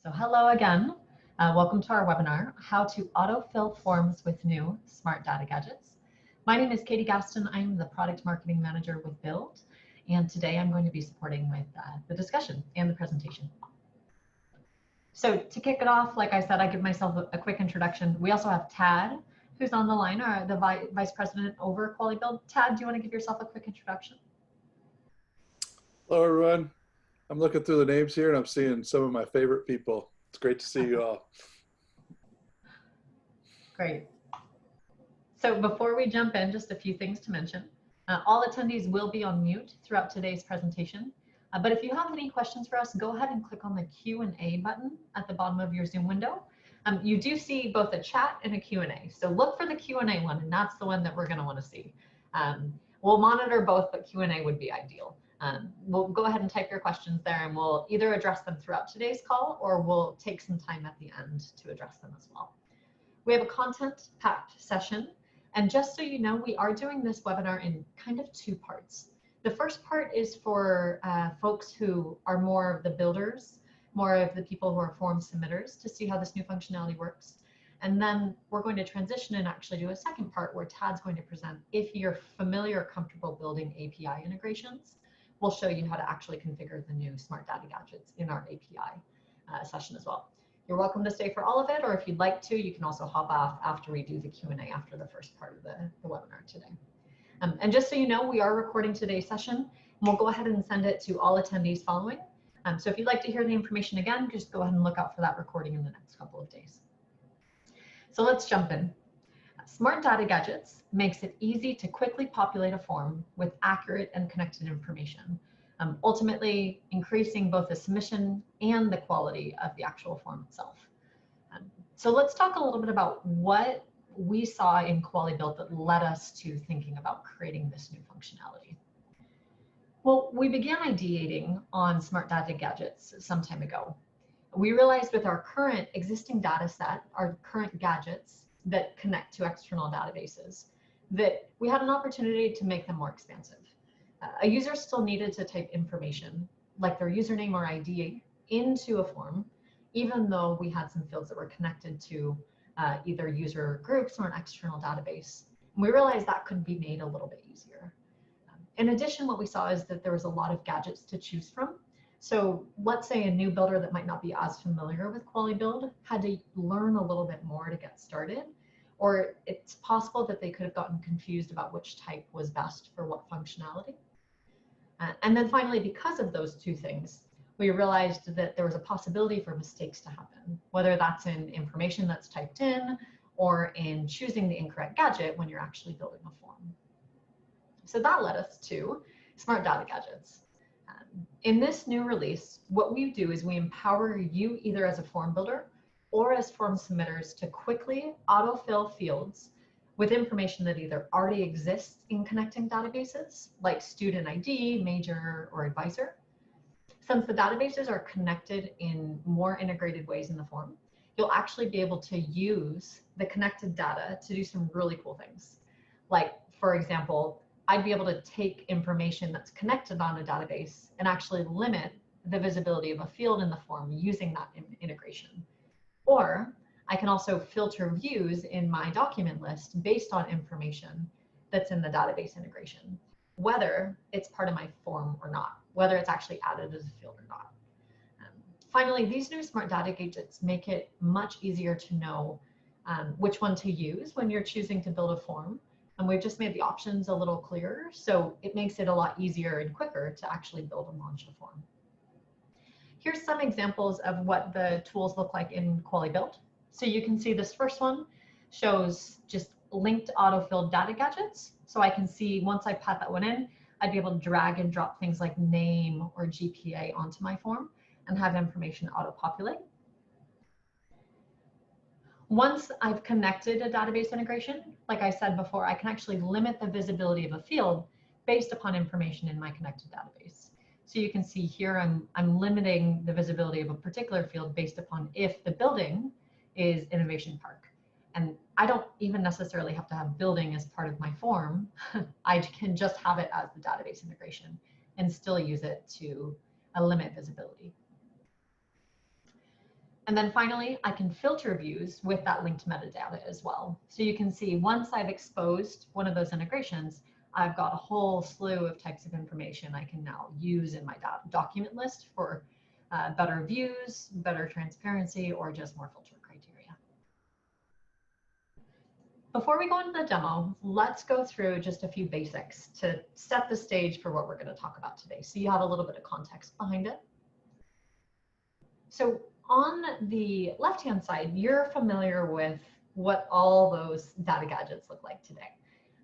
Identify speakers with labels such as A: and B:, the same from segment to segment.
A: So hello again. Welcome to our webinar, How to Autofill Forms with New Smart Data Gadgets. My name is Katie Gaston. I'm the Product Marketing Manager with Build. And today I'm going to be supporting with the discussion and the presentation. So to kick it off, like I said, I give myself a quick introduction. We also have Tad, who's on the line, the Vice President over Kuali Build. Tad, do you want to give yourself a quick introduction?
B: Hello, everyone. I'm looking through the names here and I'm seeing some of my favorite people. It's great to see you all.
A: Great. So before we jump in, just a few things to mention. All attendees will be on mute throughout today's presentation. But if you have any questions for us, go ahead and click on the Q&A button at the bottom of your Zoom window. You do see both a chat and a Q&A. So look for the Q&A one, and that's the one that we're going to want to see. We'll monitor both, but Q&A would be ideal. We'll go ahead and type your questions there, and we'll either address them throughout today's call, or we'll take some time at the end to address them as well. We have a content-packed session, and just so you know, we are doing this webinar in kind of two parts. The first part is for folks who are more of the builders, more of the people who are form submitters, to see how this new functionality works. And then we're going to transition and actually do a second part where Tad's going to present, if you're familiar or comfortable building API integrations, we'll show you how to actually configure the new Smart Data Gadgets in our API session as well. You're welcome to stay for all of it, or if you'd like to, you can also hop off after we do the Q&A after the first part of the webinar today. And just so you know, we are recording today's session, and we'll go ahead and send it to all attendees following. So if you'd like to hear the information again, just go ahead and look out for that recording in the next couple of days. So let's jump in. Smart Data Gadgets makes it easy to quickly populate a form with accurate and connected information, ultimately increasing both the submission and the quality of the actual form itself. So let's talk a little bit about what we saw in Kuali Build that led us to thinking about creating this new functionality. Well, we began ideating on Smart Data Gadgets some time ago. We realized with our current existing data set, our current gadgets that connect to external databases, that we had an opportunity to make them more expansive. A user still needed to type information like their username or ID into a form, even though we had some fields that were connected to either user groups or an external database. And we realized that could be made a little bit easier. In addition, what we saw is that there was a lot of gadgets to choose from. So let's say a new builder that might not be as familiar with Kuali Build had to learn a little bit more to get started, or it's possible that they could have gotten confused about which type was best for what functionality. And then finally, because of those two things, we realized that there was a possibility for mistakes to happen, whether that's in information that's typed in or in choosing the incorrect gadget when you're actually building a form. So that led us to Smart Data Gadgets. In this new release, what we do is we empower you either as a form builder or as form submitters to quickly autofill fields with information that either already exists in connecting databases, like student ID, major, or advisor. Since the databases are connected in more integrated ways in the form, you'll actually be able to use the connected data to do some really cool things. Like, for example, I'd be able to take information that's connected on a database and actually limit the visibility of a field in the form using that integration. Or I can also filter views in my document list based on information that's in the database integration, whether it's part of my form or not, whether it's actually added as a field or not. Finally, these new Smart Data Gadgets make it much easier to know which one to use when you're choosing to build a form. And we've just made the options a little clearer, so it makes it a lot easier and quicker to actually build and launch a form. Here's some examples of what the tools look like in Kuali Build. So you can see this first one shows just linked autofilled data gadgets. So I can see once I pat that one in, I'd be able to drag and drop things like name or GPA onto my form and have information auto-populate. Once I've connected a database integration, like I said before, I can actually limit the visibility of a field based upon information in my connected database. So you can see here I'm limiting the visibility of a particular field based upon if the building is Innovation Park. And I don't even necessarily have to have building as part of my form. I can just have it as the database integration and still use it to limit visibility. And then finally, I can filter views with that linked metadata as well. So you can see once I've exposed one of those integrations, I've got a whole slew of types of information I can now use in my document list for better views, better transparency, or just more filter criteria. Before we go into the demo, let's go through just a few basics to set the stage for what we're going to talk about today, so you have a little bit of context behind it. So on the left-hand side, you're familiar with what all those data gadgets look like today.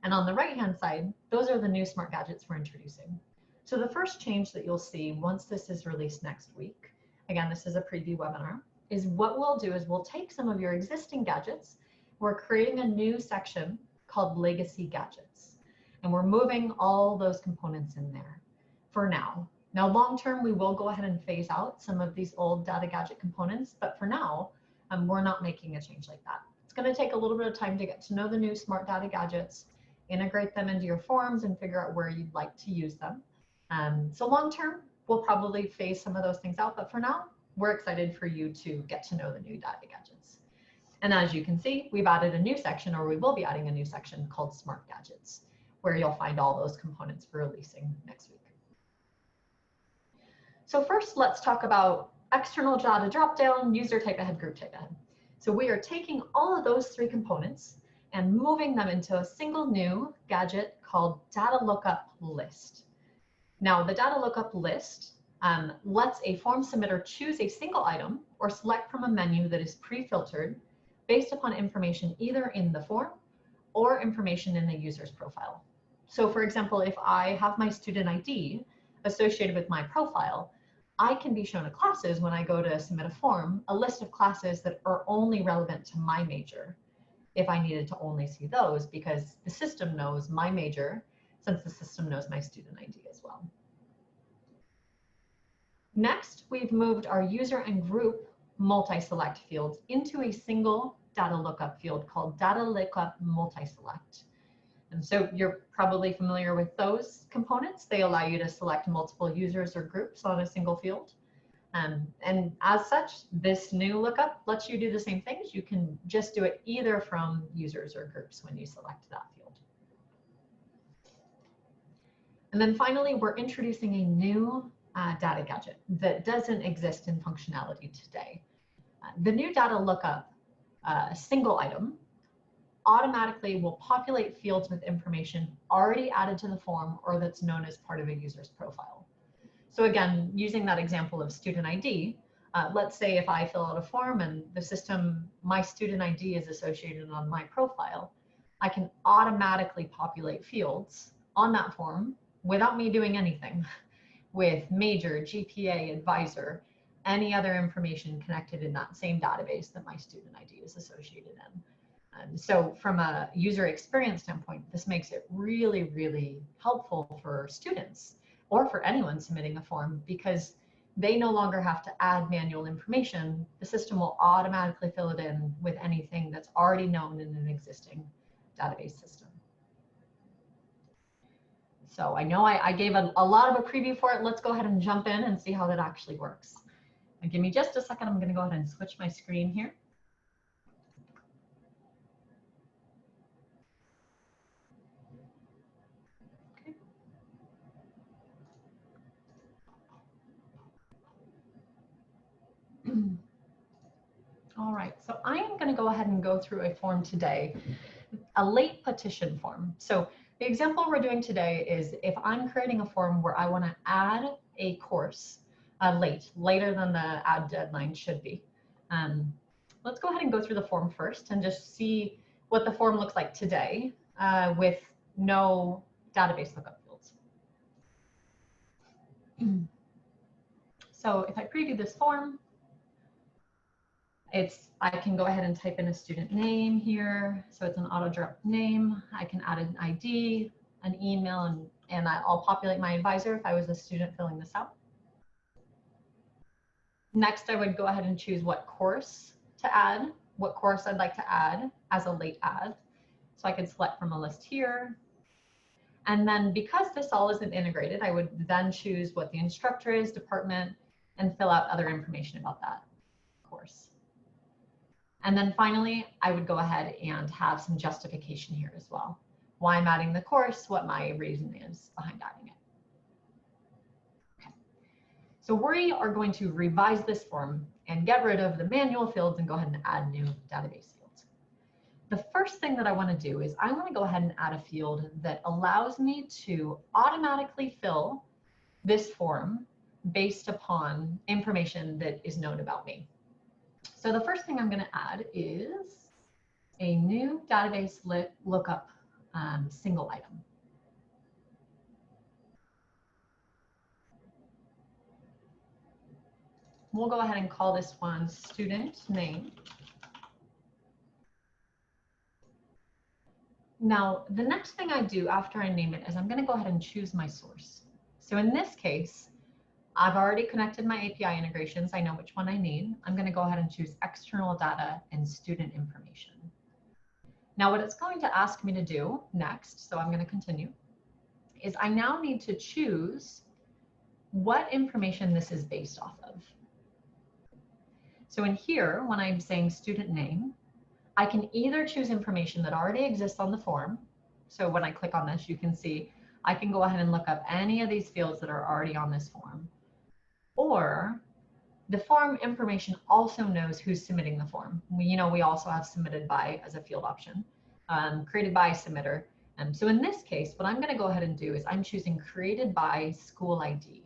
A: And on the right-hand side, those are the new smart gadgets we're introducing. So the first change that you'll see once this is released next week, again, this is a preview webinar, is what we'll do is we'll take some of your existing gadgets. We're creating a new section called Legacy Gadgets. And we're moving all those components in there for now. Now, long term, we will go ahead and phase out some of these old data gadget components, but for now, we're not making a change like that. It's going to take a little bit of time to get to know the new smart data gadgets, integrate them into your forms, and figure out where you'd like to use them. So long term, we'll probably phase some of those things out, but for now, we're excited for you to get to know the new data gadgets. And as you can see, we've added a new section, or we will be adding a new section called Smart Gadgets, where you'll find all those components for releasing next week. So first, let's talk about external data dropdown, user type ahead, group type ahead. So we are taking all of those three components and moving them into a single new gadget called Data Lookup List. Now, the Data Lookup List lets a form submitter choose a single item or select from a menu that is pre-filtered based upon information either in the form or information in the user's profile. So for example, if I have my student ID associated with my profile, I can be shown a classes when I go to submit a form, a list of classes that are only relevant to my major, if I needed to only see those, because the system knows my major, since the system knows my student ID as well. Next, we've moved our user and group multi-select fields into a single data lookup field called Data Lookup Multiselect. And so you're probably familiar with those components. They allow you to select multiple users or groups on a single field. And as such, this new lookup lets you do the same things. You can just do it either from users or groups when you select that field. And then finally, we're introducing a new data gadget that doesn't exist in functionality today. The new data lookup single item automatically will populate fields with information already added to the form or that's known as part of a user's profile. So again, using that example of student ID, let's say if I fill out a form and the system, my student ID is associated on my profile, I can automatically populate fields on that form without me doing anything with major, GPA, advisor, any other information connected in that same database that my student ID is associated in. So from a user experience standpoint, this makes it really, really helpful for students or for anyone submitting a form, because they no longer have to add manual information. The system will automatically fill it in with anything that's already known in an existing database system. So I know I gave a lot of a preview for it. Let's go ahead and jump in and see how that actually works. And give me just a second. I'm going to go ahead and switch my screen here. All right, so I am going to go ahead and go through a form today, a late petition form. So the example we're doing today is if I'm creating a form where I want to add a course later than the add deadline should be. Let's go ahead and go through the form first and just see what the form looks like today with no database lookup fields. So if I preview this form, I can go ahead and type in a student name here. So it's an auto drop name. I can add an ID, an email, and I'll populate my advisor if I was a student filling this out. Next, I would go ahead and choose what course to add, what course I'd like to add as a late add. So I could select from a list here. And then because this all isn't integrated, I would then choose what the instructor is, department, and fill out other information about that course. And then finally, I would go ahead and have some justification here as well. Why I'm adding the course, what my reason is behind adding it. Okay. So we are going to revise this form and get rid of the manual fields and go ahead and add new database fields. The first thing that I want to do is I want to go ahead and add a field that allows me to automatically fill this form based upon information that is known about me. So the first thing I'm going to add is a new database lookup single item. We'll go ahead and call this one student name. Now, the next thing I do after I name it is I'm going to go ahead and choose my source. So in this case, I've already connected my API integrations. I know which one I need. I'm going to go ahead and choose external data and student information. Now, what it's going to ask me to do next, so I'm going to continue, is I now need to choose what information this is based off of. So in here, when I'm saying student name, I can either choose information that already exists on the form. So when I click on this, you can see I can go ahead and look up any of these fields that are already on this form. Or the form information also knows who's submitting the form. We also have submitted by as a field option, created by submitter. So in this case, what I'm going to go ahead and do is I'm choosing created by school ID.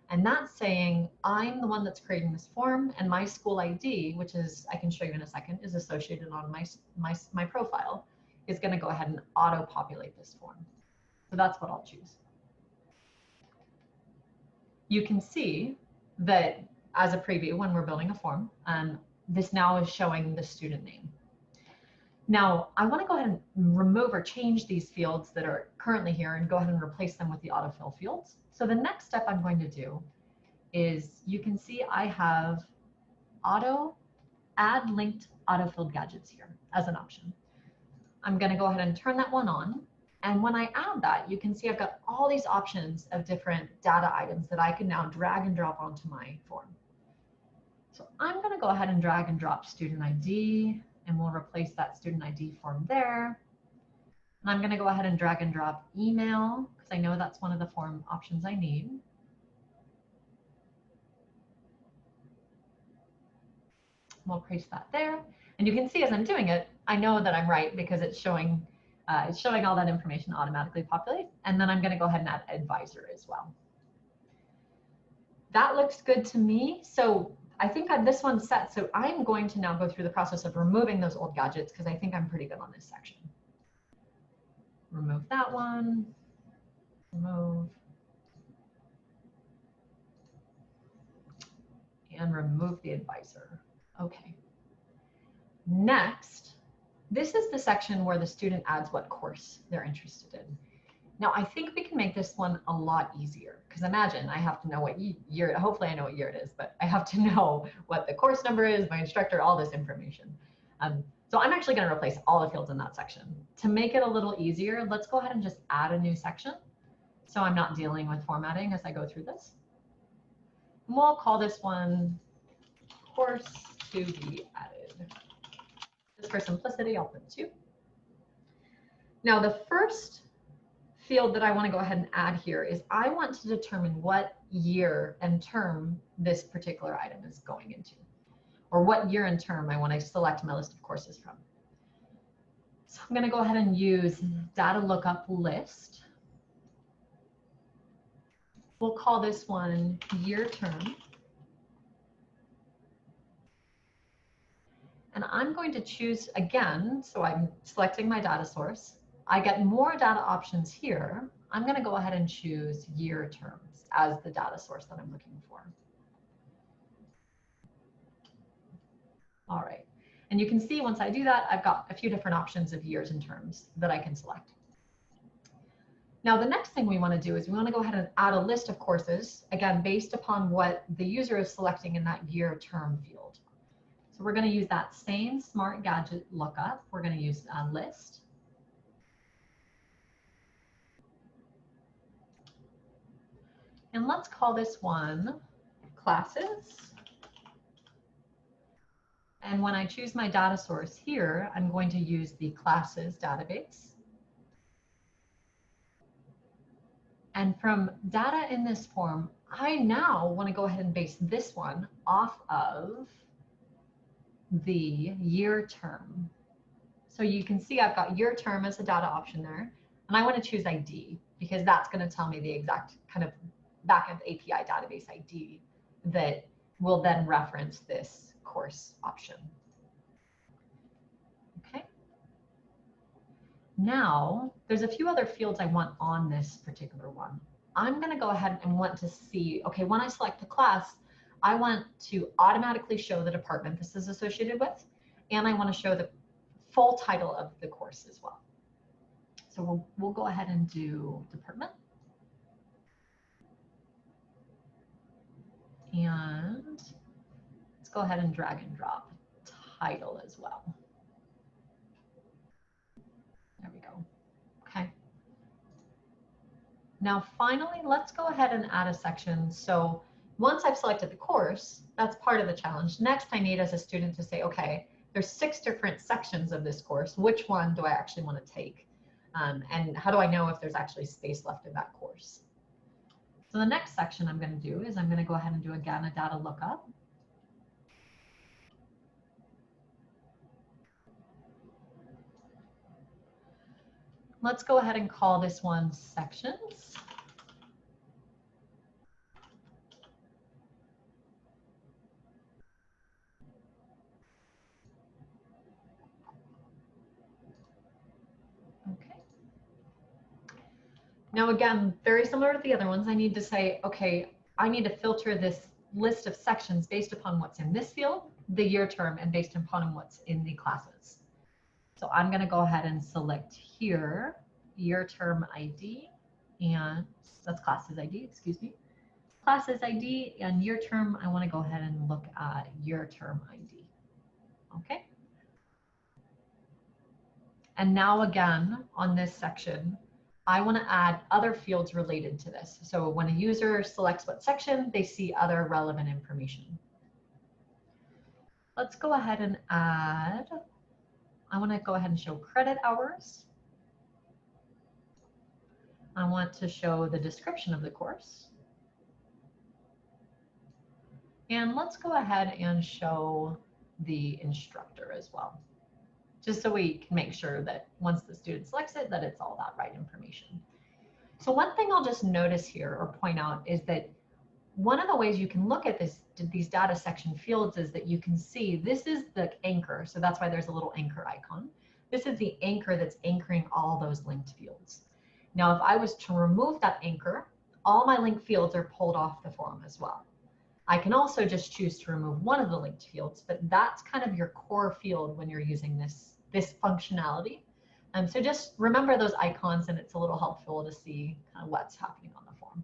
A: And that's saying I'm the one that's creating this form, and my school ID, which is, I can show you in a second, is associated on my profile, is going to go ahead and auto-populate this form. So that's what I'll choose. You can see that as a preview when we're building a form, this now is showing the student name. Now, I want to go ahead and remove or change these fields that are currently here and go ahead and replace them with the autofill fields. So the next step I'm going to do is, you can see I have add linked autofilled gadgets here as an option. I'm going to go ahead and turn that one on. And when I add that, you can see I've got all these options of different data items that I can now drag and drop onto my form. So I'm going to go ahead and drag and drop student ID, and we'll replace that student ID form there. And I'm going to go ahead and drag and drop email, because I know that's one of the form options I need. We'll paste that there. And you can see as I'm doing it, I know that I'm right because it's showing all that information automatically populate. And then I'm going to go ahead and add advisor as well. That looks good to me. So I think this one's set. So I'm going to now go through the process of removing those old gadgets, because I think I'm pretty good on this section. Remove that one. Remove. And remove the advisor. Okay. Next, this is the section where the student adds what course they're interested in. Now, I think we can make this one a lot easier, because imagine I have to know what year, hopefully I know what year it is, but I have to know what the course number is, my instructor, all this information. So I'm actually going to replace all the fields in that section. To make it a little easier, let's go ahead and just add a new section, so I'm not dealing with formatting as I go through this. And we'll call this one course to be added. Just for simplicity, I'll put 2. Now, the first field that I want to go ahead and add here is I want to determine what year and term this particular item is going into, or what year and term I want to select my list of courses from. So I'm going to go ahead and use data lookup list. We'll call this one year term. And I'm going to choose again, so I'm selecting my data source. I get more data options here. I'm going to go ahead and choose year terms as the data source that I'm looking for. All right. And you can see once I do that, I've got a few different options of years and terms that I can select. Now, the next thing we want to do is we want to go ahead and add a list of courses, again, based upon what the user is selecting in that year term field. So we're going to use that same smart gadget lookup. We're going to use a list. And let's call this one classes. And when I choose my data source here, I'm going to use the classes database. And from data in this form, I now want to go ahead and base this one off of the year term. So you can see I've got year term as a data option there. And I want to choose ID because that's going to tell me the exact kind of backend API database ID that will then reference this course option. Okay. Now, there's a few other fields I want on this particular one. I'm going to go ahead and want to see, okay, when I select the class, I want to automatically show the department this is associated with, and I want to show the full title of the course as well. So we'll go ahead and do department. And let's go ahead and drag and drop title as well. There we go. Okay. Now, finally, let's go ahead and add a section. So once I've selected the course, that's part of the challenge. Next, I need as a student to say, okay, there's 6 different sections of this course. Which one do I actually want to take? And how do I know if there's actually space left in that course? So the next section I'm going to do is I'm going to go ahead and do again a data lookup. Let's go ahead and call this one sections. Okay. Now again, very similar to the other ones, I need to say, okay, I need to filter this list of sections based upon what's in this field, the year term, and based upon what's in the classes. So I'm going to go ahead and select here, year term ID, and that's classes ID, excuse me. Classes ID and year term, I want to go ahead and look at year term ID. Okay. And now again, on this section, I want to add other fields related to this. So when a user selects what section, they see other relevant information. Let's go ahead and add, I want to go ahead and show credit hours. I want to show the description of the course. And let's go ahead and show the instructor as well, just so we can make sure that once the student selects it, that it's all that right information. So one thing I'll just notice here or point out is that one of the ways you can look at these data section fields is that you can see this is the anchor. So that's why there's a little anchor icon. This is the anchor that's anchoring all those linked fields. Now, if I was to remove that anchor, all my linked fields are pulled off the form as well. I can also just choose to remove one of the linked fields, but that's kind of your core field when you're using this functionality. So just remember those icons, and it's a little helpful to see kind of what's happening on the form.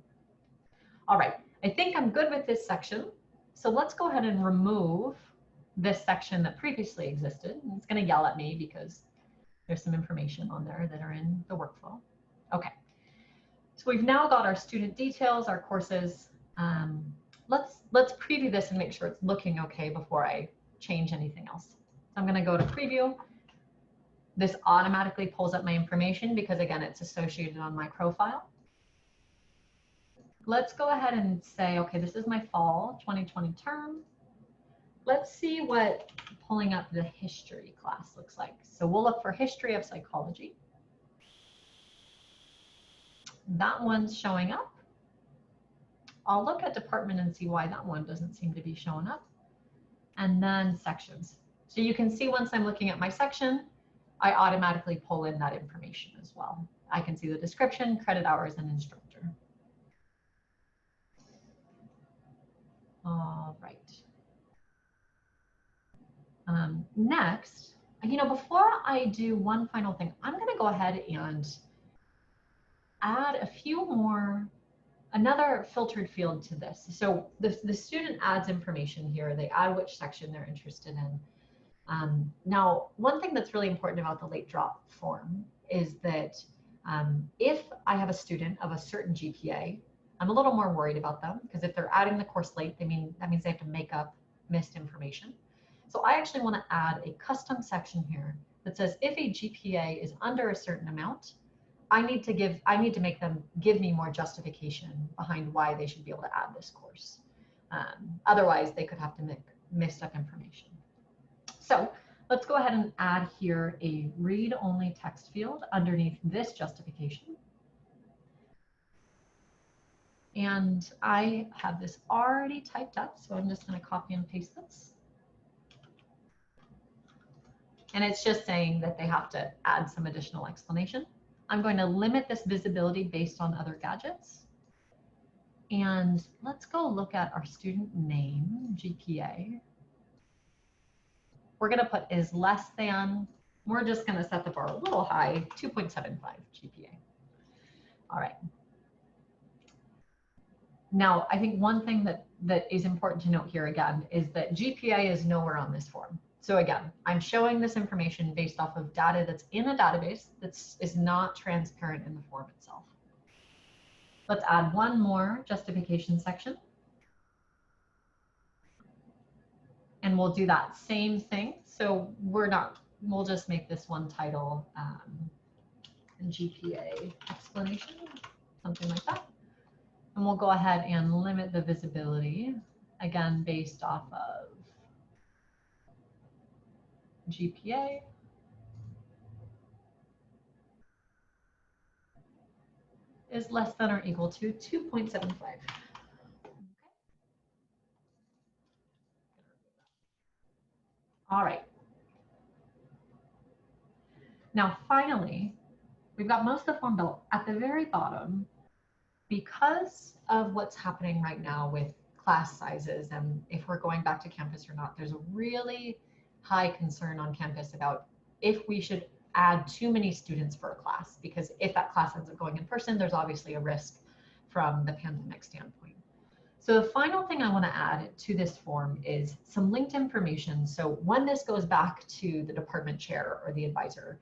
A: All right, I think I'm good with this section. So let's go ahead and remove this section that previously existed. And it's going to yell at me because there's some information on there that are in the workflow. Okay, so we've now got our student details, our courses. Let's preview this and make sure it's looking okay before I change anything else. So I'm going to go to preview. This automatically pulls up my information because, again, it's associated on my profile. Let's go ahead and say, okay, this is my fall 2020 term. Let's see what pulling up the history class looks like. So we'll look for history of psychology. That one's showing up. I'll look at department and see why that one doesn't seem to be showing up. And then sections. So you can see once I'm looking at my section, I automatically pull in that information as well. I can see the description, credit hours, and instructor. All right. Next, before I do one final thing, I'm going to go ahead and add a few more, another filtered field to this. So the student adds information here. They add which section they're interested in. Now, one thing that's really important about the late drop form is that if I have a student of a certain GPA, I'm a little more worried about them because if they're adding the course late, that means they have to make up missed information. So I actually want to add a custom section here that says if a GPA is under a certain amount, I need to make them give me more justification behind why they should be able to add this course. Otherwise, they could have to make mixed up information. So let's go ahead and add here a read-only text field underneath this justification. And I have this already typed up, so I'm just going to copy and paste this. And it's just saying that they have to add some additional explanation. I'm going to limit this visibility based on other gadgets. And let's go look at our student name, GPA. We're going to put is less than, we're just going to set the bar a little high, 2.75 GPA. All right. Now, I think one thing that is important to note here again is that GPA is nowhere on this form. So again, I'm showing this information based off of data that's in a database that is not transparent in the form itself. Let's add one more justification section. And we'll do that same thing. So we'll just make this one title GPA explanation, something like that. And we'll go ahead and limit the visibility, again, based off of GPA. Is less than or equal to 2.75. Okay. All right. Now, finally, we've got most of the form built. At the very bottom, because of what's happening right now with class sizes and if we're going back to campus or not, there's a really high concern on campus about if we should add too many students for a class, because if that class ends up going in person, there's obviously a risk from the pandemic standpoint. So the final thing I want to add to this form is some linked information. So when this goes back to the department chair or the advisor,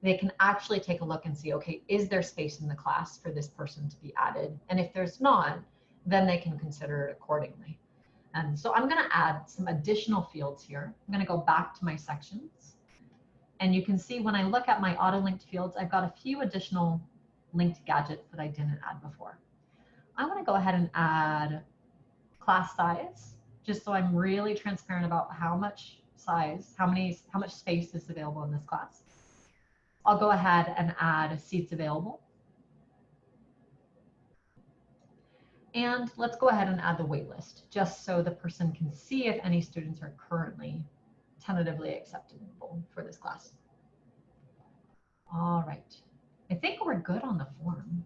A: they can actually take a look and see, okay, is there space in the class for this person to be added? And if there's not, then they can consider it accordingly. And so I'm going to add some additional fields here. I'm going to go back to my sections. And you can see when I look at my auto-linked fields, I've got a few additional linked gadgets that I didn't add before. I want to go ahead and add class size, just so I'm really transparent about how much size, how much space is available in this class. I'll go ahead and add seats available. And let's go ahead and add the wait list, just so the person can see if any students are currently tentatively acceptable for this class. All right, I think we're good on the form.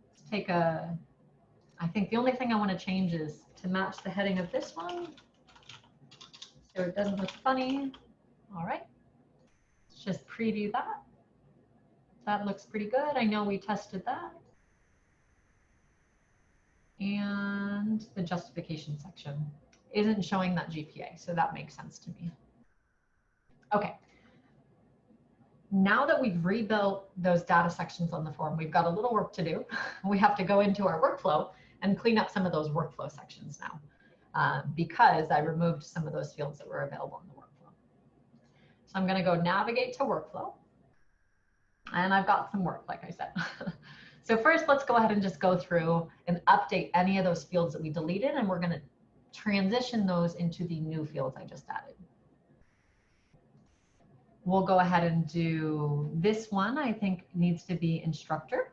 A: Let's take I think the only thing I want to change is to match the heading of this one, so it doesn't look funny. All right, let's just preview that. That looks pretty good. I know we tested that. And the justification section isn't showing that GPA, so that makes sense to me. Okay. Now that we've rebuilt those data sections on the form, we've got a little work to do. We have to go into our workflow and clean up some of those workflow sections now, because I removed some of those fields that were available in the workflow. So I'm going to go navigate to workflow. And I've got some work, like I said. So first, let's go ahead and just go through and update any of those fields that we deleted, and we're going to transition those into the new fields I just added. We'll go ahead and do this one. I think needs to be instructor.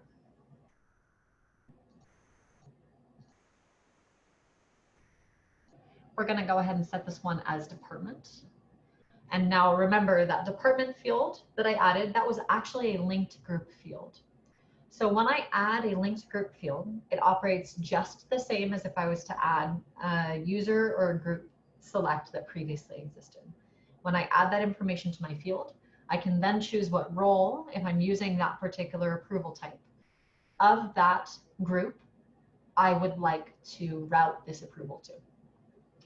A: We're going to go ahead and set this one as department. And now remember that department field that I added, that was actually a linked group field. So when I add a linked group field, it operates just the same as if I was to add a user or a group select that previously existed. When I add that information to my field, I can then choose what role, if I'm using that particular approval type of that group, I would like to route this approval to.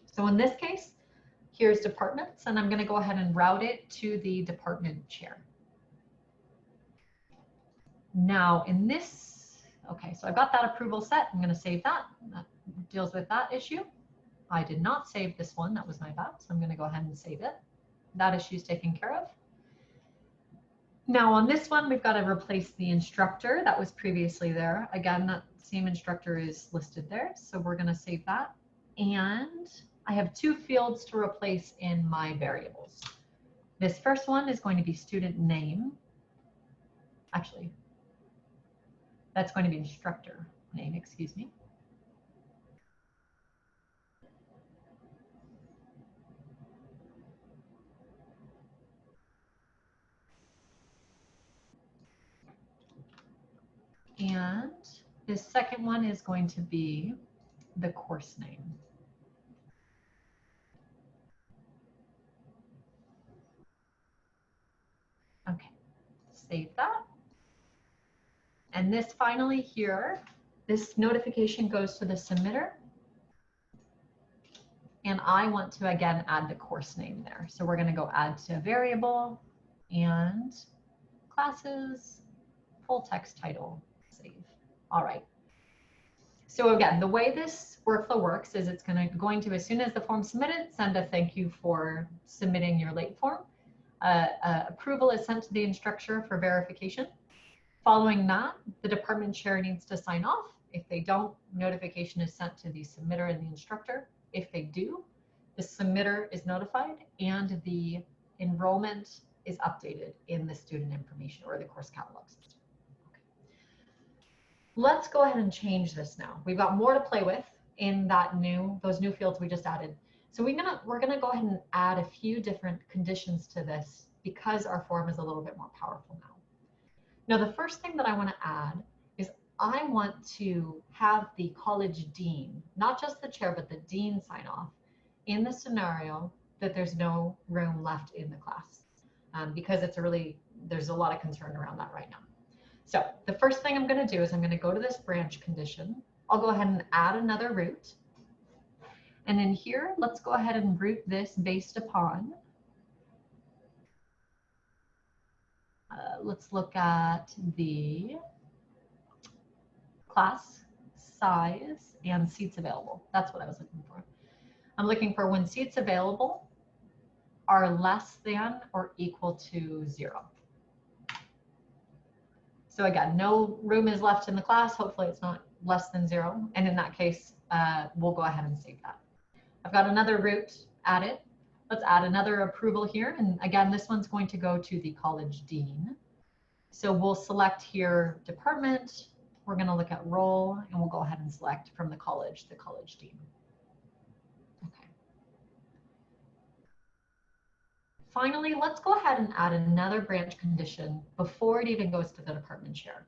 A: So in this case, here's departments, and I'm going to go ahead and route it to the department chair. Now in this, okay, so I've got that approval set. I'm going to save that. That deals with that issue. I did not save this one. That was my bad. So I'm going to go ahead and save it. That issue is taken care of. Now on this one, we've got to replace the instructor that was previously there. Again, that same instructor is listed there. So we're going to save that. And I have two fields to replace in my variables. This first one is going to be student name. Actually, that's going to be instructor name, excuse me. And this second one is going to be the course name. Okay, save that. And this finally here, this notification goes to the submitter. And I want to, again, add the course name there. So we're going to go add to variable and classes, full text title, save. All right. So again, the way this workflow works is it's going to, as soon as the form's submitted, send a thank you for submitting your late form. Approval is sent to the instructor for verification. Following that, the department chair needs to sign off. If they don't, notification is sent to the submitter and the instructor. If they do, the submitter is notified and the enrollment is updated in the student information or the course catalog system. Okay. Let's go ahead and change this now. We've got more to play with in those new fields we just added. So we're gonna go ahead and add a few different conditions to this because our form is a little bit more powerful now. Now, the first thing that I want to add is I want to have the college dean, not just the chair, but the dean sign off in the scenario that there's no room left in the class, because there's a lot of concern around that right now. So the first thing I'm going to do is I'm going to go to this branch condition. I'll go ahead and add another root. And in here, let's go ahead and root this based upon let's look at the class size and seats available. That's what I was looking for. I'm looking for when seats available are less than or equal to 0. So again, no room is left in the class. Hopefully it's not less than 0. And in that case, we'll go ahead and save that. I've got another root added. Let's add another approval here. And again, this one's going to go to the college dean. So we'll select here department. We're going to look at role, and we'll go ahead and select from the college dean. Okay. Finally, let's go ahead and add another branch condition before it even goes to the department chair.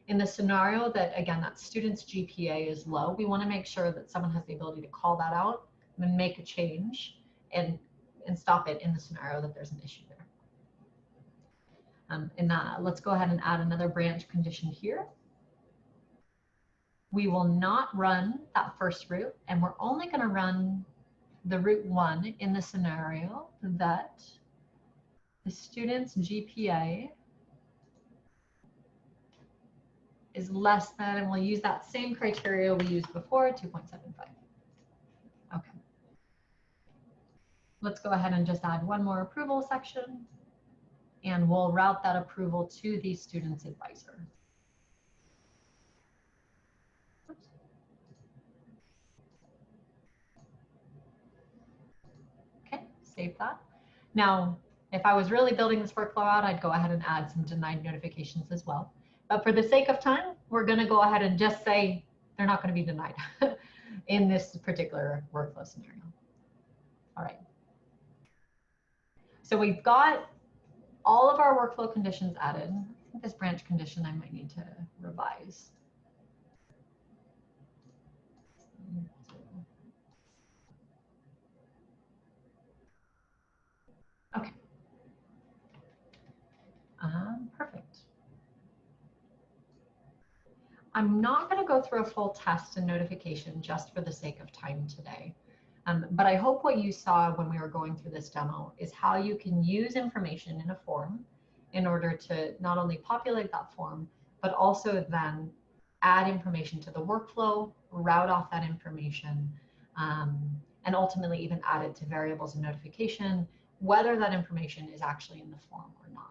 A: In the scenario that, again, that student's GPA is low, we want to make sure that someone has the ability to call that out and make a change and stop it in the scenario that there's an issue there. Let's go ahead and add another branch condition here. We will not run that first route, and we're only going to run the route 1 in the scenario that the student's GPA is less than, and we'll use that same criteria we used before, 2.75. Okay. Let's go ahead and just add one more approval section, and we'll route that approval to the student's advisor. Oops. Okay, save that. Now, if I was really building this workflow out, I'd go ahead and add some denied notifications as well. But for the sake of time, we're going to go ahead and just say they're not going to be denied in this particular workflow scenario. All right. So we've got all of our workflow conditions added. I think this branch condition I might need to revise. Okay. Perfect. I'm not going to go through a full test and notification just for the sake of time today. But I hope what you saw when we were going through this demo is how you can use information in a form in order to not only populate that form, but also then add information to the workflow, route off that information, and ultimately even add it to variables and notification, whether that information is actually in the form or not.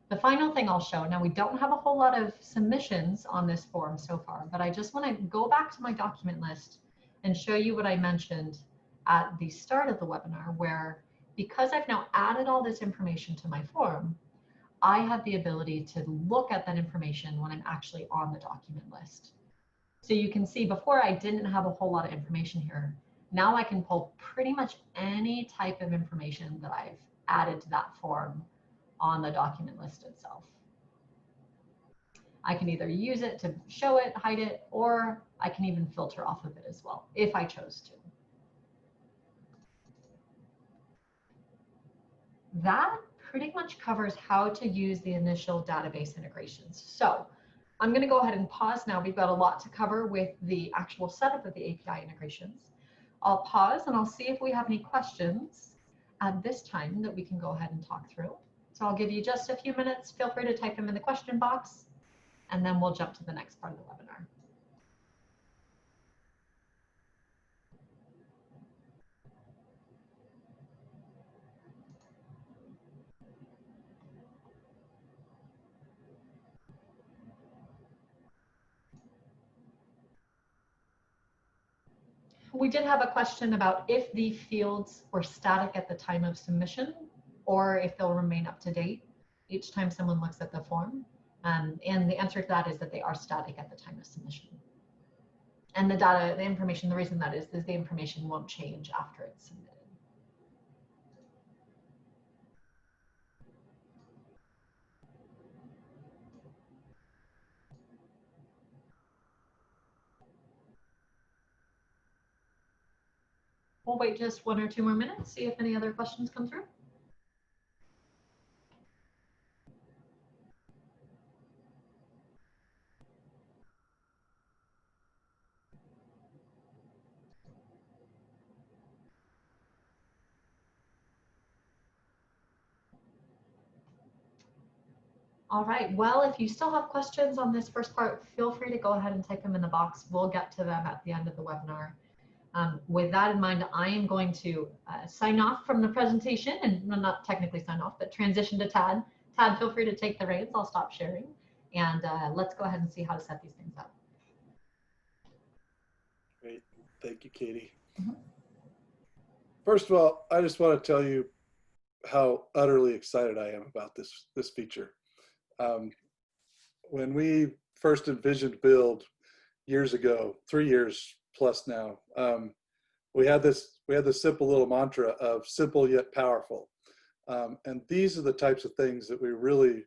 A: The final thing I'll show, now we don't have a whole lot of submissions on this form so far, but I just want to go back to my document list and show you what I mentioned at the start of the webinar, where because I've now added all this information to my form, I have the ability to look at that information when I'm actually on the document list. So you can see before I didn't have a whole lot of information here. Now I can pull pretty much any type of information that I've added to that form on the document list itself. I can either use it to show it, hide it, or I can even filter off of it as well, if I chose to. That pretty much covers how to use the initial database integrations. So I'm going to go ahead and pause now. We've got a lot to cover with the actual setup of the API integrations. I'll pause and I'll see if we have any questions at this time that we can go ahead and talk through. So I'll give you just a few minutes. Feel free to type them in the question box, and then we'll jump to the next part of the webinar. We did have a question about if the fields were static at the time of submission, or if they'll remain up to date each time someone looks at the form. And the answer to that is that they are static at the time of submission. And the data, the information, the reason that is the information won't change after it's submitted. We'll wait just 1 or 2 more minutes, see if any other questions come through. All right, well, if you still have questions on this first part, feel free to go ahead and type them in the box. We'll get to them at the end of the webinar. With that in mind, I am going to sign off from the presentation, and not technically sign off, but transition to Tad. Tad, feel free to take the reins. I'll stop sharing, and let's go ahead and see how to set these things up.
B: Great, thank you, Katie. First of all, I just want to tell you how utterly excited I am about this feature. When we first envisioned Build years ago, 3 years plus now, we had this simple little mantra of simple yet powerful. And these are the types of things that we really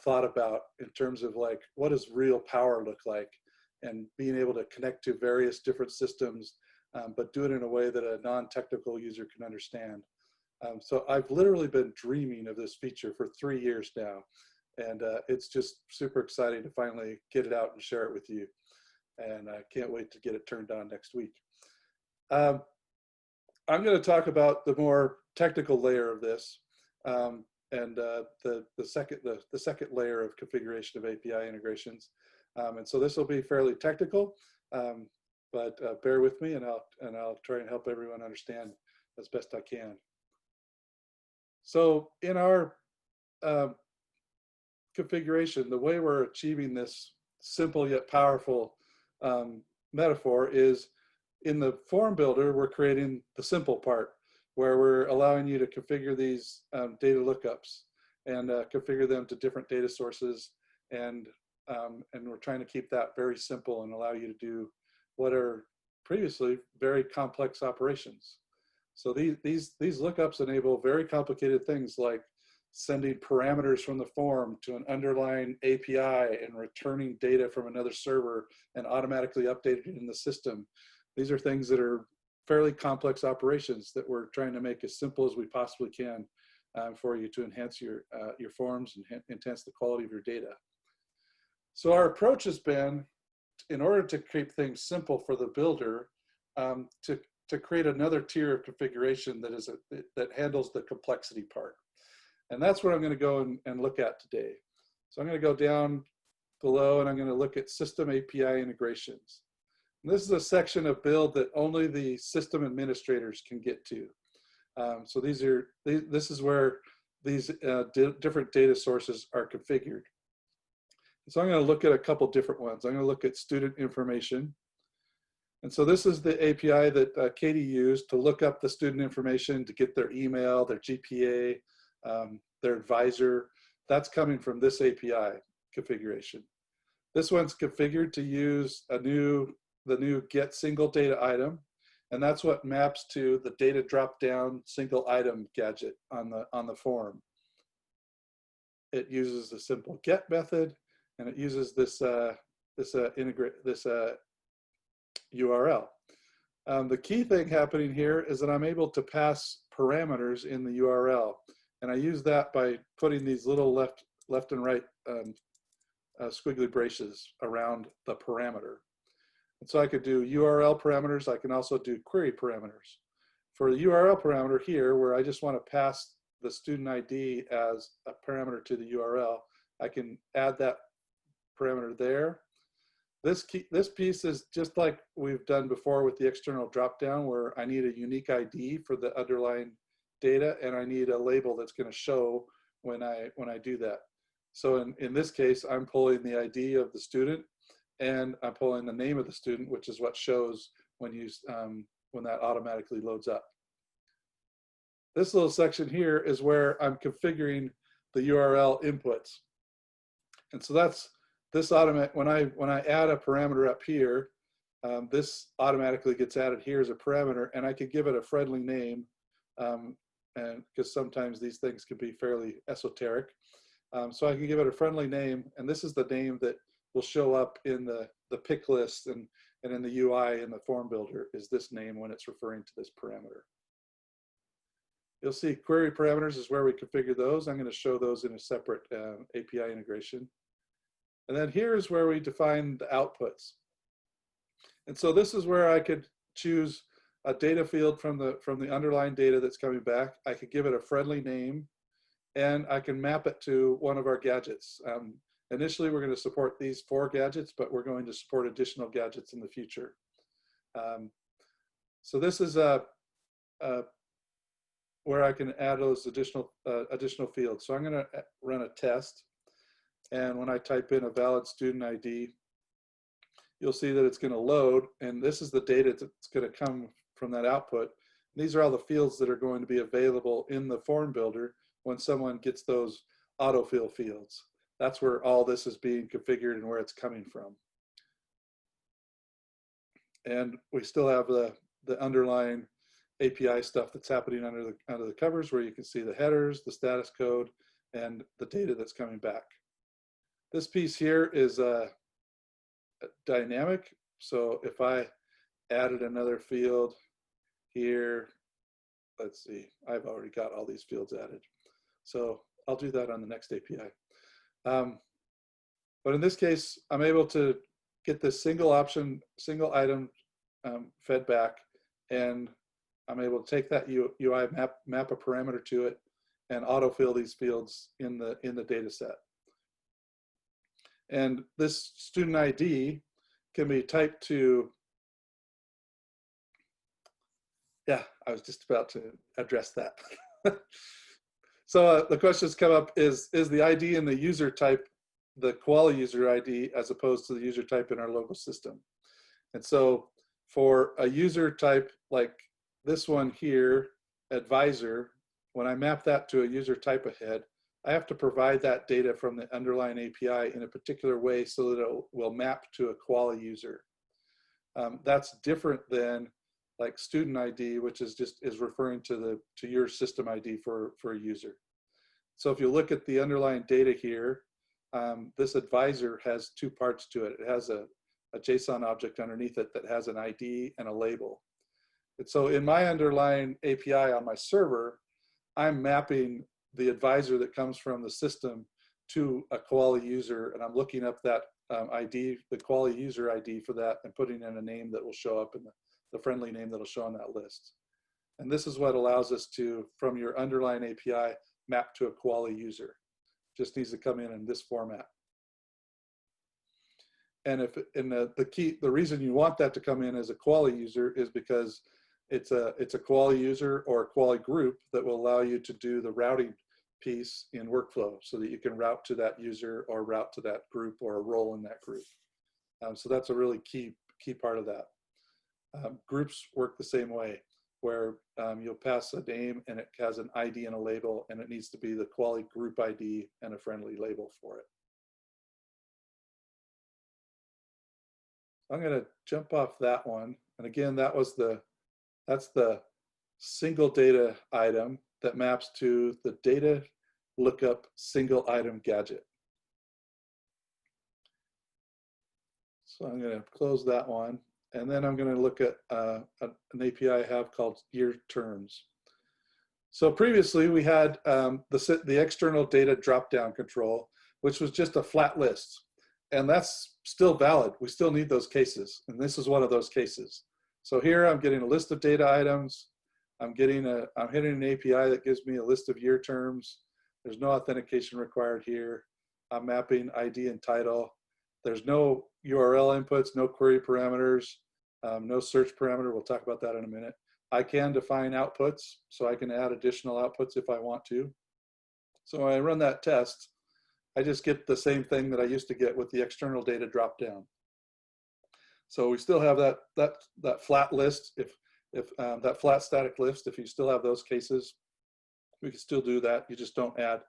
B: thought about in terms of like, what does real power look like, and being able to connect to various different systems, but do it in a way that a non-technical user can understand. So I've literally been dreaming of this feature for 3 years now, and it's just super exciting to finally get it out and share it with you. And I can't wait to get it turned on next week. I'm going to talk about the more technical layer of this, and the second layer of configuration of API integrations. And so this will be fairly technical, but bear with me, and I'll try and help everyone understand as best I can. So in our configuration, the way we're achieving this simple yet powerful metaphor is in the form builder. We're creating the simple part where we're allowing you to configure these data lookups and configure them to different data sources, and we're trying to keep that very simple and allow you to do what are previously very complex operations. So these lookups enable very complicated things like sending parameters from the form to an underlying API and returning data from another server and automatically updating it in the system. These are things that are fairly complex operations that we're trying to make as simple as we possibly can for you to enhance your forms and enhance the quality of your data. So our approach has been, in order to keep things simple for the builder, to create another tier of configuration that handles the complexity part. And that's what I'm going to go and look at today. So I'm going to go down below, and I'm going to look at system API integrations. And this is a section of build that only the system administrators can get to. So this is where these different data sources are configured. So I'm going to look at a couple different ones. I'm going to look at student information. And so this is the API that Katie used to look up the student information, to get their email, their GPA, their advisor. That's coming from this API configuration. This one's configured to use the new get single data item. And that's what maps to the data drop down single item gadget on the form. It uses the simple get method, and it uses this URL. The key thing happening here is that I'm able to pass parameters in the URL, and I use that by putting these little left and right squiggly braces around the parameter. And so I could do URL parameters. I can also do query parameters. For the URL parameter here, where I just want to pass the student ID as a parameter to the URL, I can add that parameter there. This piece is just like we've done before with the external dropdown, where I need a unique ID for the underlying data, and I need a label that's going to show when I do that. So in this case, I'm pulling the ID of the student, and I'm pulling the name of the student, which is what shows when that automatically loads up. This little section here is where I'm configuring the URL inputs. And so that's this when I add a parameter up here, this automatically gets added here as a parameter, and I could give it a friendly name, and because sometimes these things can be fairly esoteric. So I can give it a friendly name, and this is the name that will show up in the pick list and in the UI in the form builder, is this name when it's referring to this parameter. You'll see query parameters is where we configure those. I'm going to show those in a separate API integration. And then here's where we define the outputs. And so this is where I could choose a data field from the underlying data that's coming back. I could give it a friendly name, and I can map it to one of our gadgets. Initially, we're going to support these 4 gadgets, but we're going to support additional gadgets in the future. So this is where I can add those additional fields. So I'm going to run a test. And when I type in a valid student ID, you'll see that it's going to load. And this is the data that's going to come from that output. And these are all the fields that are going to be available in the form builder when someone gets those autofill fields. That's where all this is being configured and where it's coming from. And we still have the underlying API stuff that's happening under the covers, where you can see the headers, the status code, and the data that's coming back. This piece here is dynamic. So if I added another field here, let's see, I've already got all these fields added. So I'll do that on the next API. But in this case, I'm able to get this single item fed back, and I'm able to take that UI, map a parameter to it, and autofill these fields in the data set. And this student ID can be typed to, yeah, I was just about to address that. So the questions come up, is the ID in the user type the Kuali user ID as opposed to the user type in our local system? And so for a user type like this one here, advisor, when I map that to a user type ahead, I have to provide that data from the underlying API in a particular way so that it will map to a Kuali user. That's different than like student ID, which is referring to your system ID for a user. So if you look at the underlying data here, this advisor has 2 parts to it. It has a JSON object underneath it that has an ID and a label. And so in my underlying API on my server, I'm mapping the advisor that comes from the system to a Kuali user, and I'm looking up that ID, the Kuali user ID for that, and putting in a name that will show up in the friendly name that will show on that list. And this is what allows us to, from your underlying API, map to a Kuali user. Just needs to come in this format. and if the reason you want that to come in as a Kuali user is because it's a Kuali user or a Kuali group that will allow you to do the routing piece in workflow, so that you can route to that user or route to that group or a role in that group. So that's a really key part of that. Groups work the same way, where you'll pass a name and it has an ID and a label, and it needs to be the Kuali group ID and a friendly label for it. I'm going to jump off that one. And again, that's the single data item that maps to the data lookup single item gadget. So I'm going to close that one. And then I'm going to look at an API I have called year terms. So previously we had the external data drop-down control, which was just a flat list. And that's still valid. We still need those cases. And this is one of those cases. So here I'm getting a list of data items. I'm hitting an API that gives me a list of year terms. There's no authentication required here. I'm mapping ID and title. There's no URL inputs, no query parameters, no search parameter. We'll talk about that in a minute. I can define outputs, so I can add additional outputs if I want to. So when I run that test, I just get the same thing that I used to get with the external data dropdown. So we still have that flat list. If that flat static list, if you still have those cases, we can still do that. You just don't add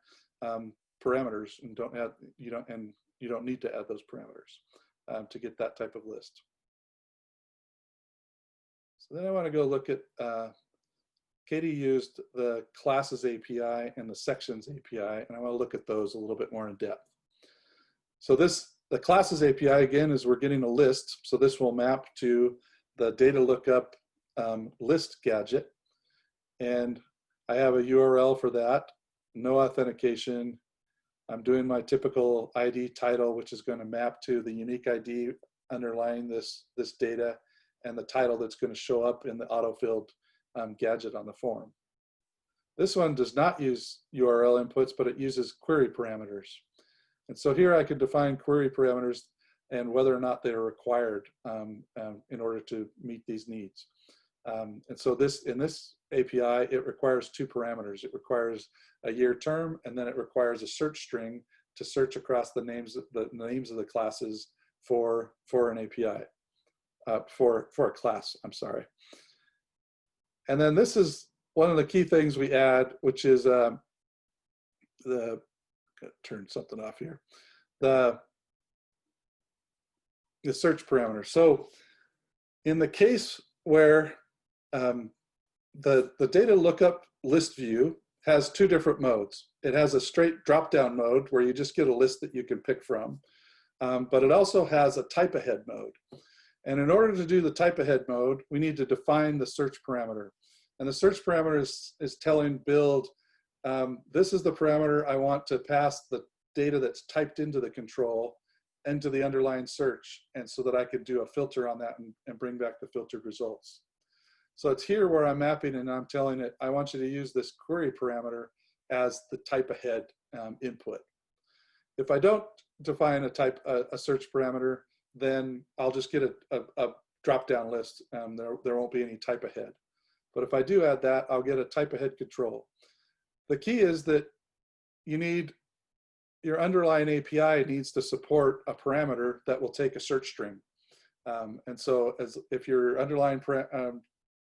B: parameters, and you don't need to add those parameters to get that type of list. So then I want to go look at, Katie used the classes API and the sections API, and I want to look at those a little bit more in depth. So the classes API, again, is we're getting a list. So this will map to the data lookup list gadget. And I have a URL for that, no authentication. I'm doing my typical ID title, which is going to map to the unique ID underlying this data, and the title that's going to show up in the auto-filled gadget on the form. This one does not use URL inputs, but it uses query parameters. And so here I could define query parameters and whether or not they are required in order to meet these needs. And so in this API, it requires two parameters. It requires a year term, and then it requires a search string to search across the names of the classes for an API, for a class, I'm sorry. And then this is one of the key things we add, which is turn something off here, the search parameter. So in the case where the data lookup list view has two different modes. It has a straight drop-down mode where you just get a list that you can pick from, but it also has a type ahead mode. And in order to do the type ahead mode, we need to define the search parameter. And the search parameter is telling Build, this is the parameter I want to pass the data that's typed into the control into the underlying search, and so that I can do a filter on that and bring back the filtered results. So it's here where I'm mapping, and I'm telling it, I want you to use this query parameter as the type ahead input. If I don't define a search parameter, then I'll just get a drop-down list. There won't be any type ahead. But if I do add that, I'll get a type ahead control. The key is that your underlying API needs to support a parameter that will take a search string. And so if your underlying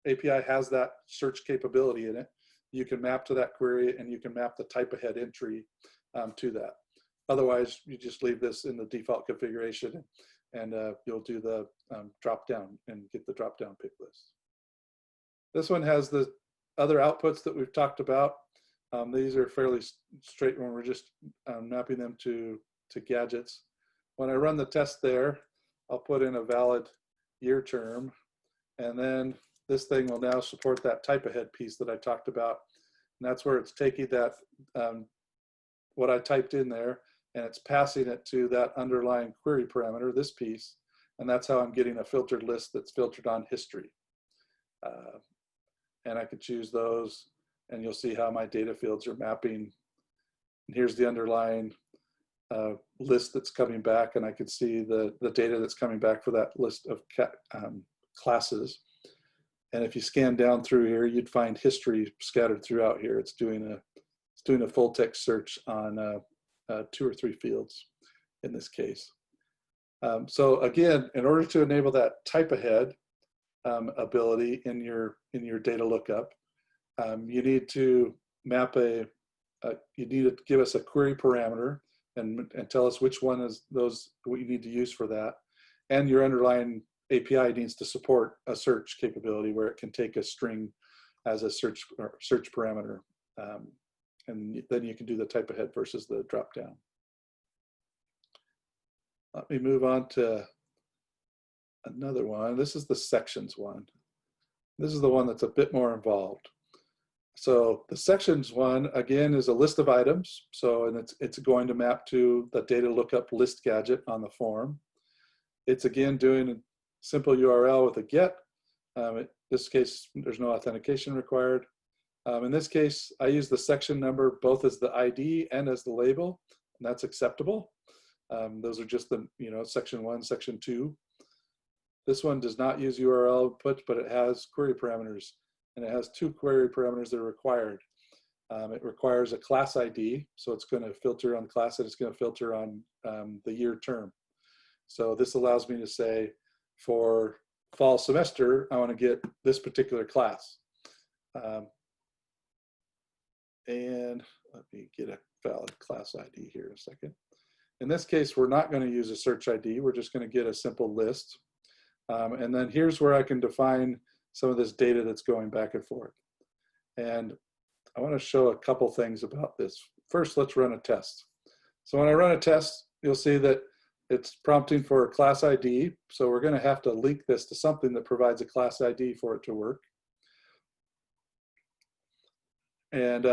B: API has that search capability in it, you can map to that query, and you can map the type ahead entry to that. Otherwise, you just leave this in the default configuration, and you'll do the drop down and get the drop down pick list. This one has the other outputs that we've talked about. These are fairly straight when we're just mapping them to gadgets. When I run the test there, I'll put in a valid year term, and then this thing will now support that type ahead piece that I talked about. And that's where it's taking that, what I typed in there, and it's passing it to that underlying query parameter, this piece. And that's how I'm getting a filtered list that's filtered on history. And I can choose those, and you'll see how my data fields are mapping. And here's the underlying list that's coming back, and I can see the data that's coming back for that list of classes. And if you scan down through here, you'd find history scattered throughout here. It's doing a full text search on 2 or 3 fields in this case. So again, in order to enable that type ahead ability in your data lookup, you need to map you need to give us a query parameter and tell us which one is what you need to use for that. And your underlying API needs to support a search capability where it can take a string as a search parameter. And then you can do the type ahead versus the drop down. Let me move on to another one. This is the sections one. This is the one that's a bit more involved. So the sections one, again, is a list of items. So, and it's going to map to the data lookup list gadget on the form. It's again doing a simple URL with a get. In this case, there's no authentication required. In this case, I use the section number both as the ID and as the label, and that's acceptable. Those are just the, section 1, section 2. This one does not use URL input, but it has query parameters, and it has 2 query parameters that are required. It requires a class ID, so it's going to filter on the class, and it's going to filter on the year term. So this allows me to say, for fall semester, I want to get this particular class. And let me get a valid class ID here in a second. In this case, we're not going to use a search ID. We're just going to get a simple list. And then here's where I can define some of this data that's going back and forth. And I want to show a couple things about this. First, let's run a test. So when I run a test, you'll see that it's prompting for a class ID. So we're going to have to link this to something that provides a class ID for it to work. And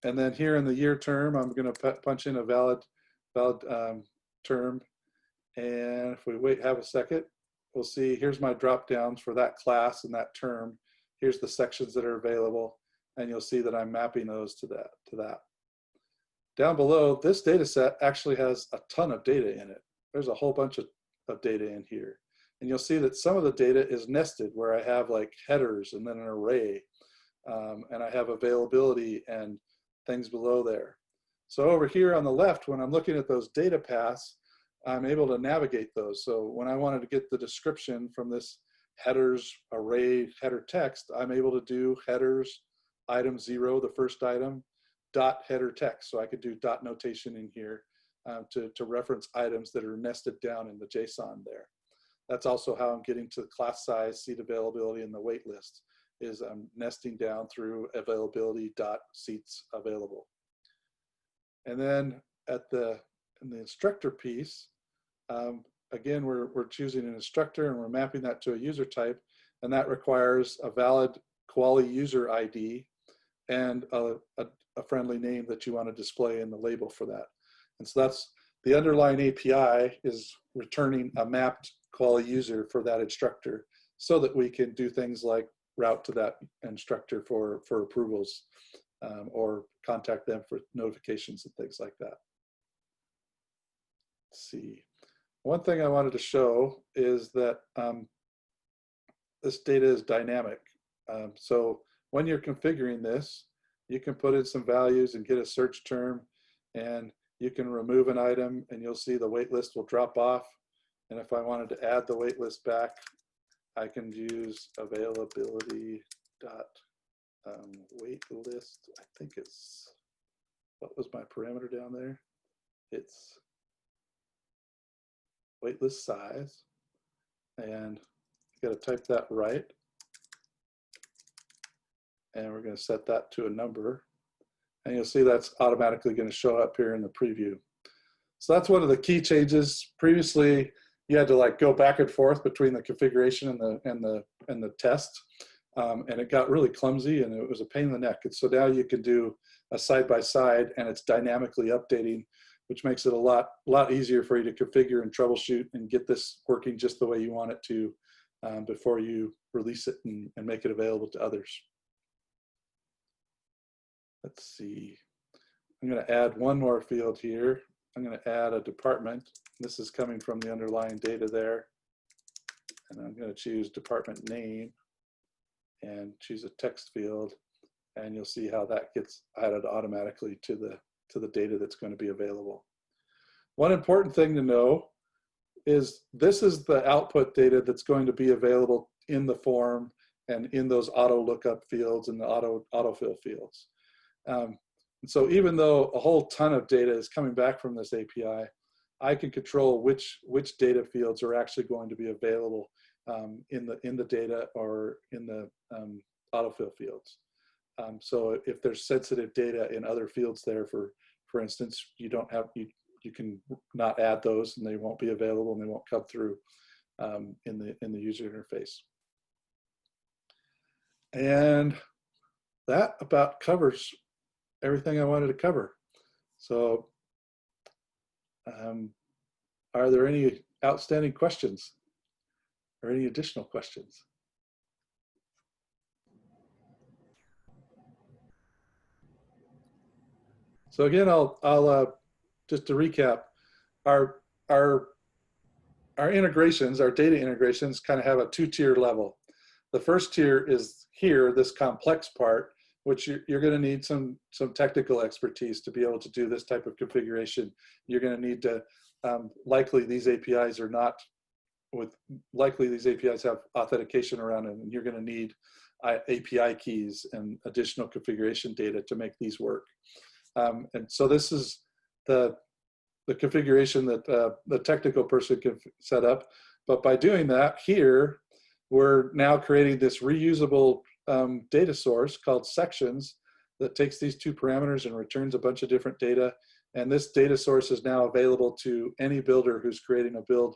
B: then here in the year term, I'm going to punch in a valid term. And if we have a second, we'll see here's my drop downs for that class and that term. Here's the sections that are available, and you'll see that I'm mapping those to that. Down below, this data set actually has a ton of data in it. There's a whole bunch of data in here. And you'll see that some of the data is nested, where I have like headers and then an array. And I have availability and things below there. So over here on the left, when I'm looking at those data paths, I'm able to navigate those. So when I wanted to get the description from this headers array header text, I'm able to do headers item 0, the first item, dot header text. So I could do dot notation in here to reference items that are nested down in the JSON there. That's also how I'm getting to the class size, seat availability, and the wait list, is I'm nesting down through availability dot seats available. And then in the instructor piece, again, we're choosing an instructor and we're mapping that to a user type, and that requires a valid Kuali user ID and a friendly name that you want to display in the label for that. And so that's the underlying API is returning a mapped Kuali user for that instructor, so that we can do things like route to that instructor for approvals or contact them for notifications and things like that. Let's see. One thing I wanted to show is that this data is dynamic. So when you're configuring this, you can put in some values and get a search term, and you can remove an item and you'll see the wait list will drop off. And if I wanted to add the wait list back, I can use availability dot wait list. I think it's, what was my parameter down there? It's waitlist size, and you got to type that right, and we're going to set that to a number, and you'll see that's automatically going to show up here in the preview. So that's one of the key changes. Previously, you had to like go back and forth between the configuration and the test, and it got really clumsy and it was a pain in the neck. And so now you can do a side by side, and it's dynamically updating, which makes it a lot easier for you to configure and troubleshoot and get this working just the way you want it to before you release it and make it available to others. Let's see. I'm going to add one more field here. I'm going to add a department. This is coming from the underlying data there. And I'm going to choose department name and choose a text field. And you'll see how that gets added automatically to the data that's going to be available. One important thing to know is this is the output data that's going to be available in the form and in those auto lookup fields and the autofill fields. And so even though a whole ton of data is coming back from this API, I can control which data fields are actually going to be available in the data or in the autofill fields. So if there's sensitive data in other fields there, for instance, you can not add those and they won't be available and they won't come through in the user interface. And that about covers everything I wanted to cover. So are there any outstanding questions or any additional questions? So again, I'll just to recap, our integrations, our data integrations kind of have a two-tier level. The first tier is here, this complex part, which you're going to need some technical expertise to be able to do this type of configuration. You're going to need to, likely these APIs are not, likely these APIs have authentication around them, and you're going to need API keys and additional configuration data to make these work. And so this is the configuration that the technical person can set up. But by doing that here, we're now creating this reusable data source called sections that takes these two parameters and returns a bunch of different data. And this data source is now available to any builder who's creating a build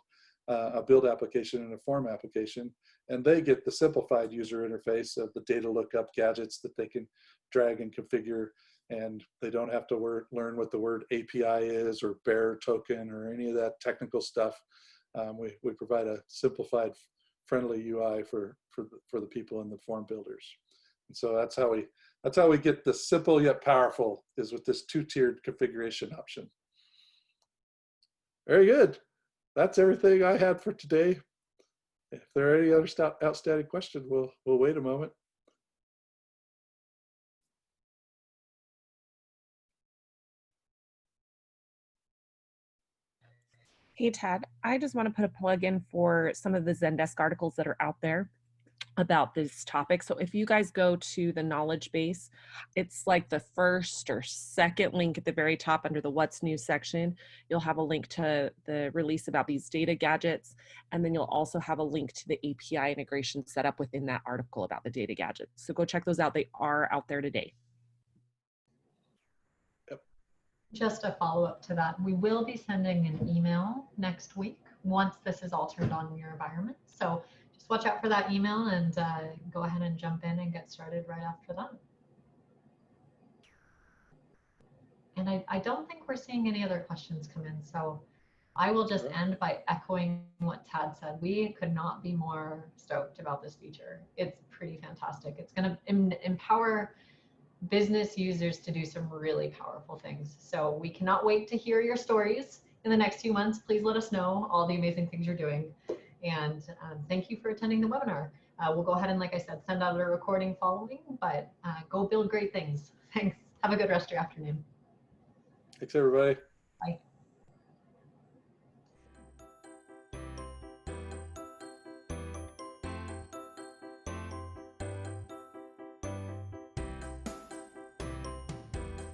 B: application and a form application. And they get the simplified user interface of the data lookup gadgets that they can drag and configure. And they don't have to learn what the word API is or bearer token or any of that technical stuff. We provide a simplified, friendly UI for the people in the form builders. And so that's how we get the simple yet powerful, is with this two-tiered configuration option. Very good. That's everything I had for today. If there are any other outstanding questions, we'll wait a moment.
C: Hey, Tad, I just want to put a plug in for some of the Zendesk articles that are out there about this topic. So if you guys go to the knowledge base, it's like the first or second link at the very top under the What's New section. You'll have a link to the release about these data gadgets. And then you'll also have a link to the API integration set up within that article about the data gadgets. So go check those out. They are out there today.
A: Just a follow-up to that, we will be sending an email next week once this is all turned on in your environment. So just watch out for that email and go ahead and jump in and get started right after that. And I don't think we're seeing any other questions come in. So I will just end by echoing what Tad said. We could not be more stoked about this feature. It's pretty fantastic. It's going to empower business users to do some really powerful things. So we cannot wait to hear your stories in the next few months. Please let us know all the amazing things you're doing. And thank you for attending the webinar. We'll go ahead and, like I said, send out a recording following, but go build great things. Thanks. Have a good rest of your afternoon.
B: Thanks, everybody.
A: Bye.